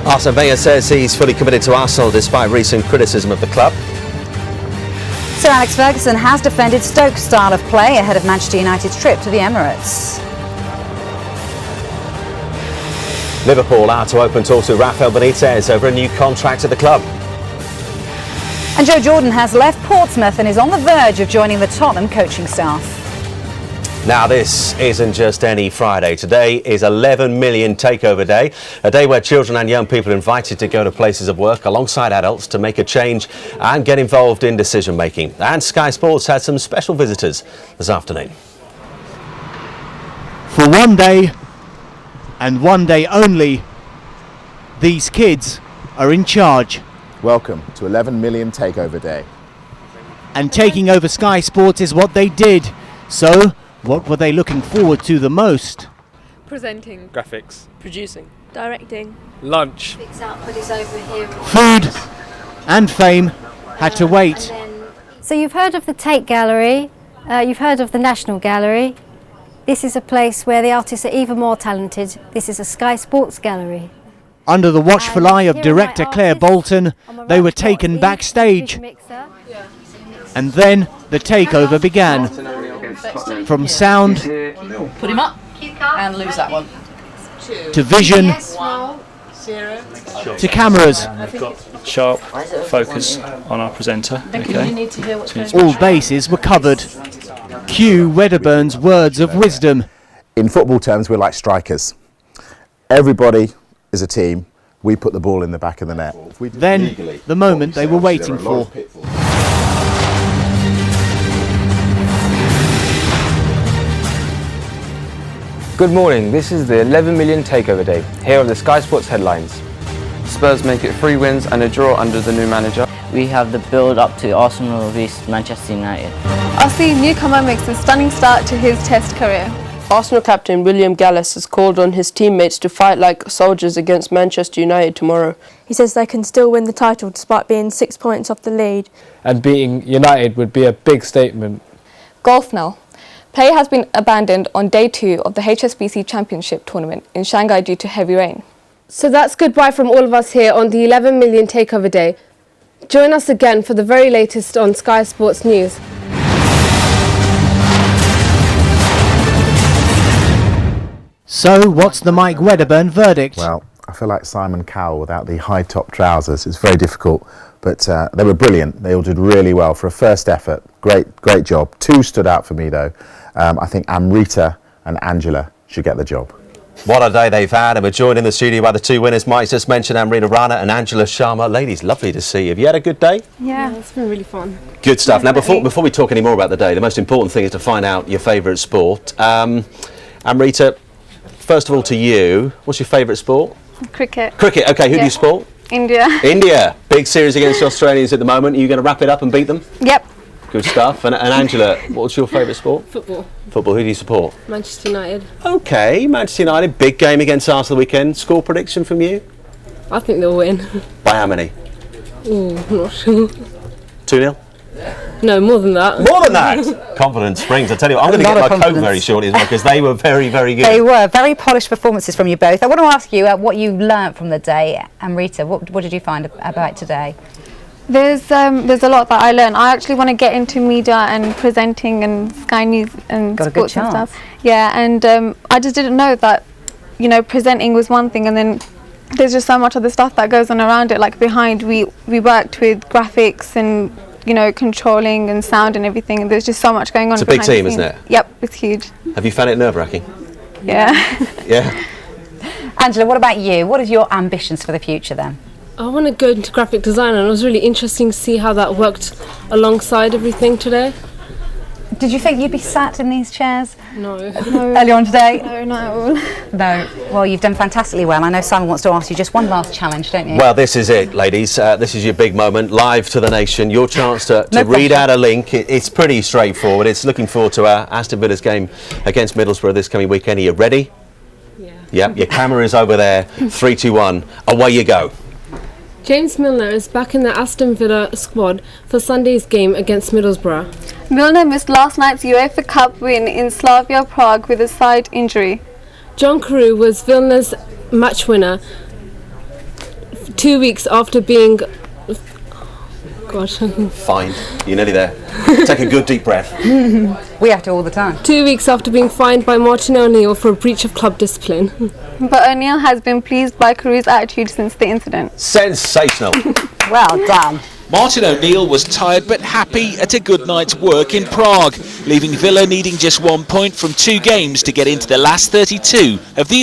Arsene Wenger says he's fully committed to Arsenal despite recent criticism of the club. Sir Alex Ferguson has defended Stoke's style of play ahead of Manchester United's trip to the Emirates. Liverpool are to open talks with Rafael Benitez over a new contract at the club. And Joe Jordan has left Portsmouth and is on the verge of joining the Tottenham coaching staff. Now, this isn't just any Friday. Today is 11 million Takeover Day, a day where children and young people are invited to go to places of work alongside adults to make a change and get involved in decision making. And Sky Sports had some special visitors this afternoon. For one day, and one day only, these kids are in charge. Welcome to 11 million Takeover Day. And taking over Sky Sports is what they did. So, what were they looking forward to the most? Presenting. Graphics. Producing. Directing. Lunch. Food and fame had to wait. So you've heard of the Tate Gallery, you've heard of the National Gallery. This is a place where the artists are even more talented. This is a Sky Sports Gallery. Under the watchful eye of director Claire Bolton, they were taken backstage. And then the takeover began. From sound Put him up and lose that one. to vision to cameras, Sharp focus on our presenter. Okay. all bases were covered. Cue Wedderburn's words of wisdom. In football terms, we're like strikers. Everybody is a team. We put the ball in the back of the net. Then, the moment they were waiting for. Good morning, this is the 11 million Takeover Day. Here are the Sky Sports headlines. Spurs make it 3 wins and a draw under the new manager. We have the build up to Arsenal vs Manchester United. Aussie newcomer makes a stunning start to his Test career. Arsenal captain William Gallas has called on his teammates to fight like soldiers against Manchester United tomorrow. He says they can still win the title despite being 6 points off the lead. And beating United would be a big statement. Golf now. Play has been abandoned on day 2 of the HSBC Championship tournament in Shanghai due to heavy rain. So that's goodbye from all of us here on the 11 million Takeover Day. Join us again for the very latest on Sky Sports News. So, what's the Mike Wedderburn verdict? Well, I feel like Simon Cowell without the high top trousers. It's very difficult, but they were brilliant. They all did really well for a first effort. Great job. 2 stood out for me though. I think Amrita and Angela should get the job. What a day they've had, and we're joined in the studio by the 2 winners. Mike just mentioned Amrita Rana and Angela Sharma. Ladies, lovely to see you. Have you had a good day? Yeah, it's been really fun. Good stuff. Now, before we talk any more about the day, the most important thing is to find out your favourite sport. Amrita, first of all to you, what's your favourite sport? Cricket. Cricket, okay, who do you support? India. India, big series against the Australians at the moment. Are you going to wrap it up and beat them? Yep. Good stuff. And Angela, what's your favourite sport? Football. Football, who do you support? Manchester United. Okay, Manchester United, big game against Arsenal the weekend. Score prediction from you? I think they'll win. By how many? Ooh, I'm not sure. 2-0? No, more than that. More than that? Confidence springs. I tell you what, I'm going to get my coat very shortly as well, because they were very, very good. They were very polished performances from you both. I want to ask you what you learnt from the day. Amrita, what did you find about today? There's a lot that I learned. I actually want to get into media and presenting and Sky News and Got a good sports and chance. stuff. Yeah, and I just didn't know that, presenting was one thing, and then there's just so much other stuff that goes on around it. Like behind, we worked with graphics and controlling and sound and everything, and there's just so much going on. It's a big team, isn't it? Yep, it's huge. Have you found it nerve-wracking? Yeah. Yeah. Angela, what about you? What are your ambitions for the future then? I want to go into graphic design, and it was really interesting to see how that worked alongside everything today. Did you think you'd be sat in these chairs? No. Earlier on today? No, not at all. No. Well, you've done fantastically well. I know Simon wants to ask you just one last challenge, don't you? Well, this is it, ladies. This is your big moment, live to the nation. Your chance to read out a link. It's pretty straightforward. It's looking forward to Aston Villa's game against Middlesbrough this coming weekend. Are you ready? Yeah. Yep, your camera is over there. 3, 2, 1. Away you go. James Milner is back in the Aston Villa squad for Sunday's game against Middlesbrough. Milner missed last night's UEFA Cup win in Slavia Prague with a side injury. John Carew was Villa's match winner 2 weeks after being... Gosh. Fined. You're nearly there. Take a good deep breath. We have to all the time. 2 weeks after being fined by Martin O'Neill for a breach of club discipline. But O'Neill has been pleased by Carews' attitude since the incident. Sensational. Well done. Martin O'Neill was tired but happy at a good night's work in Prague, leaving Villa needing just 1 point from 2 games to get into the last 32 of the